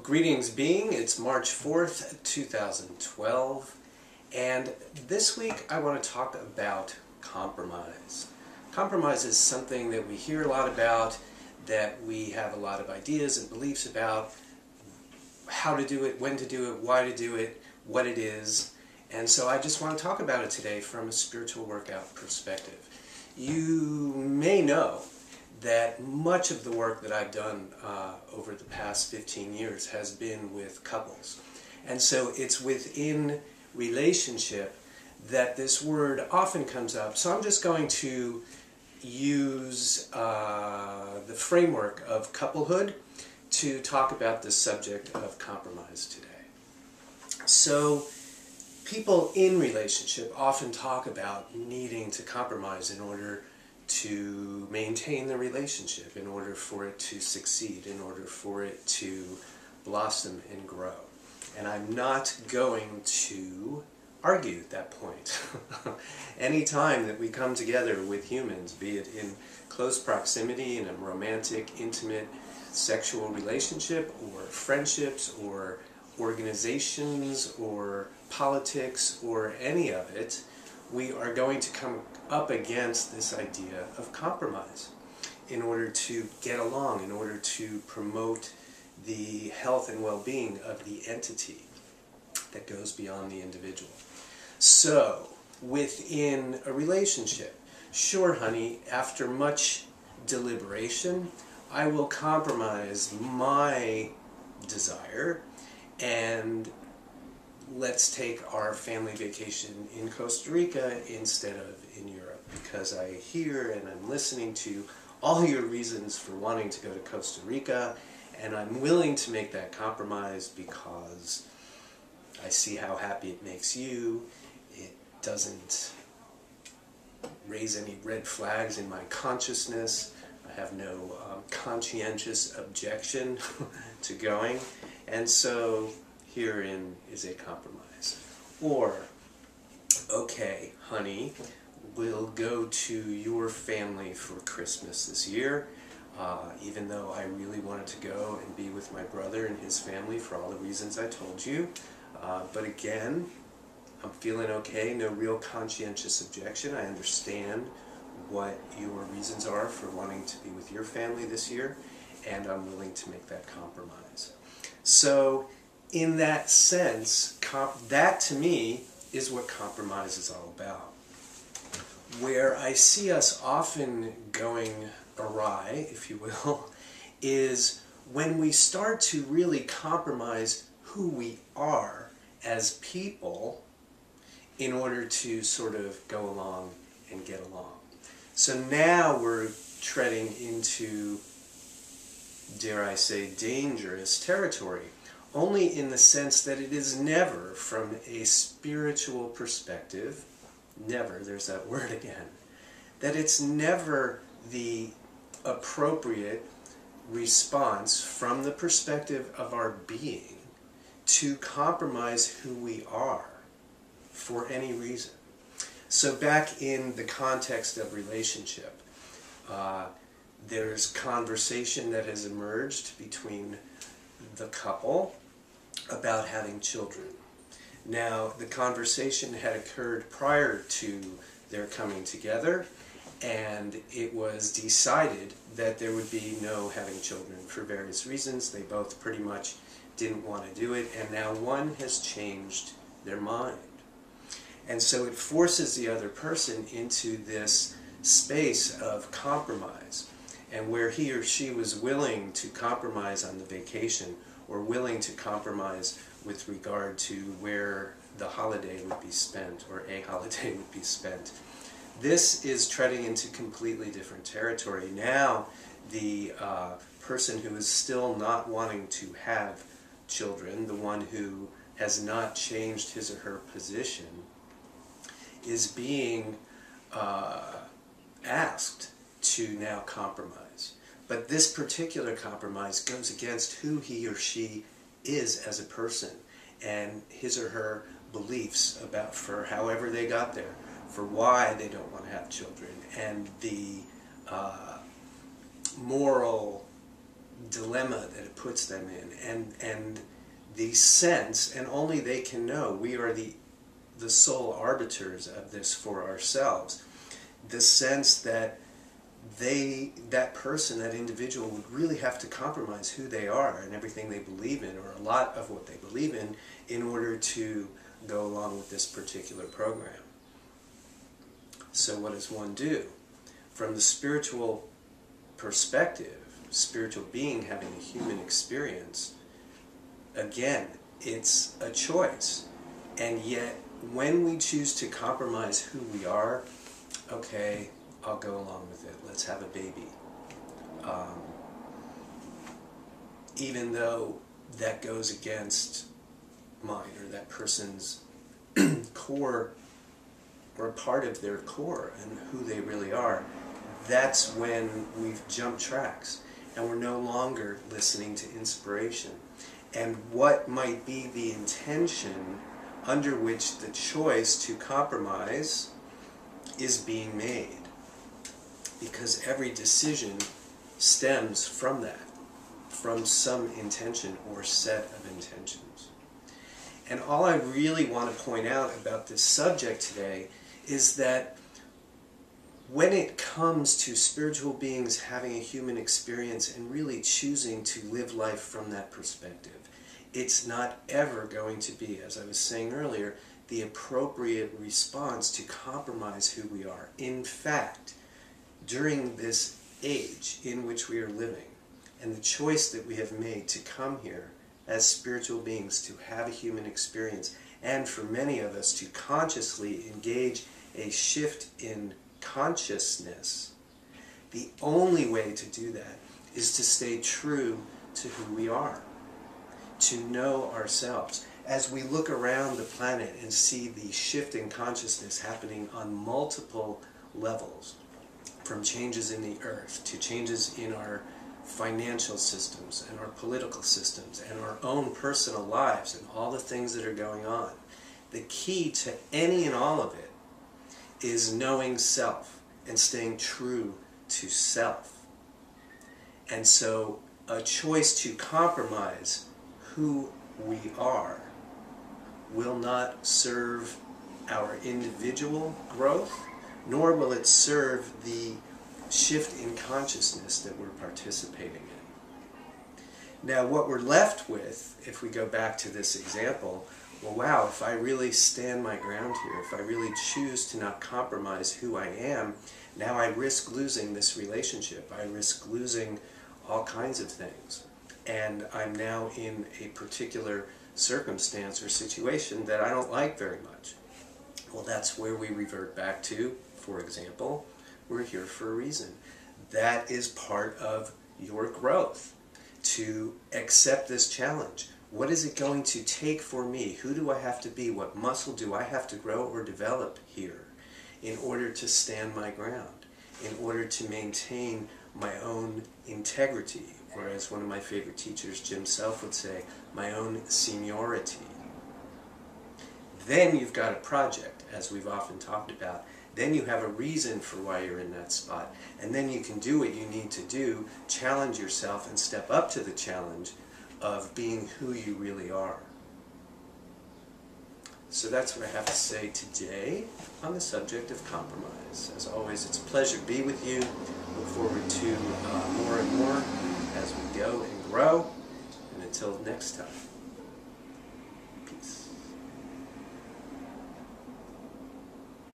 Greetings being, it's March 4th, 2012, and this week I want to talk about compromise. Compromise is something that we hear a lot about, that we have a lot of ideas and beliefs about, how to do it, when to do it, why to do it, what it is, and so I just want to talk about it today from a spiritual workout perspective. You may know that much of the work that I've done over the past 15 years has been with couples. And so it's within relationship that this word often comes up. So I'm just going to use the framework of couplehood to talk about the subject of compromise today. So people in relationship often talk about needing to compromise in order to maintain the relationship, in order for it to succeed, in order for it to blossom and grow. And I'm not going to argue that point. Any time that we come together with humans, be it in close proximity, in a romantic, intimate, sexual relationship, or friendships, or organizations, or politics, or any of it, we are going to come up against this idea of compromise in order to get along, in order to promote the health and well-being of the entity that goes beyond the individual. So, within a relationship, sure honey, after much deliberation, I will compromise my desire and let's take our family vacation in Costa Rica instead of in Europe, because I hear and I'm listening to all your reasons for wanting to go to Costa Rica, and I'm willing to make that compromise because I see how happy it makes you. It doesn't raise any red flags in my consciousness. I have no conscientious objection to going, and so herein is a compromise. Or, okay, honey, we'll go to your family for Christmas this year, even though I really wanted to go and be with my brother and his family for all the reasons I told you. But again, I'm feeling okay, no real conscientious objection. I understand what your reasons are for wanting to be with your family this year, and I'm willing to make that compromise. So, in that sense, that to me is what compromise is all about. Where I see us often going awry, if you will, is when we start to really compromise who we are as people in order to sort of go along and get along. So now we're treading into, dare I say, dangerous territory. Only in the sense that it is never, from a spiritual perspective, never, there's that word again, that it's never the appropriate response from the perspective of our being to compromise who we are for any reason. So back in the context of relationship, there's conversation that has emerged between the couple about having children. Now, the conversation had occurred prior to their coming together, and it was decided that there would be no having children for various reasons. They both pretty much didn't want to do it, and now one has changed their mind. And so it forces the other person into this space of compromise, and where he or she was willing to compromise on the vacation, or willing to compromise with regard to where the holiday would be spent, or a holiday would be spent. This is treading into completely different territory. Now the person who is still not wanting to have children, the one who has not changed his or her position, is being asked to now compromise. But this particular compromise goes against who he or she is as a person, and his or her beliefs about for however they got there, for why they don't want to have children, and the moral dilemma that it puts them in, and the sense, and only they can know, we are the sole arbiters of this for ourselves, the sense that that person, that individual, would really have to compromise who they are and everything they believe in, or a lot of what they believe in order to go along with this particular program. So what does one do? From the spiritual perspective, spiritual being having a human experience, again, it's a choice. And yet, when we choose to compromise who we are, okay, I'll go along with it. Let's have a baby. Even though that goes against mine or that person's core, or part of their core and who they really are, that's when we've jumped tracks and we're no longer listening to inspiration. And what might be the intention under which the choice to compromise is being made. Because every decision stems from that, from some intention or set of intentions. And all I really want to point out about this subject today is that when it comes to spiritual beings having a human experience and really choosing to live life from that perspective, it's not ever going to be, as I was saying earlier, the appropriate response to compromise who we are. In fact, during this age in which we are living, and the choice that we have made to come here as spiritual beings to have a human experience, and for many of us to consciously engage a shift in consciousness, the only way to do that is to stay true to who we are, to know ourselves. As we look around the planet and see the shift in consciousness happening on multiple levels, from changes in the earth to changes in our financial systems and our political systems and our own personal lives and all the things that are going on, the key to any and all of it is knowing self and staying true to self. And so a choice to compromise who we are will not serve our individual growth, nor will it serve the shift in consciousness that we're participating in. Now, what we're left with, if we go back to this example, well, wow, if I really stand my ground here, if I really choose to not compromise who I am, now I risk losing this relationship. I risk losing all kinds of things. And I'm now in a particular circumstance or situation that I don't like very much. Well, that's where we revert back to, for example, we're here for a reason. That is part of your growth, to accept this challenge. What is it going to take for me? Who do I have to be? What muscle do I have to grow or develop here in order to stand my ground, in order to maintain my own integrity, or as one of my favorite teachers, Jim Self, would say, my own seniority. Then you've got a project, as we've often talked about. Then you have a reason for why you're in that spot. And then you can do what you need to do, challenge yourself, and step up to the challenge of being who you really are. So that's what I have to say today on the subject of compromise. As always, it's a pleasure to be with you. Look forward to more and more as we go and grow. And until next time.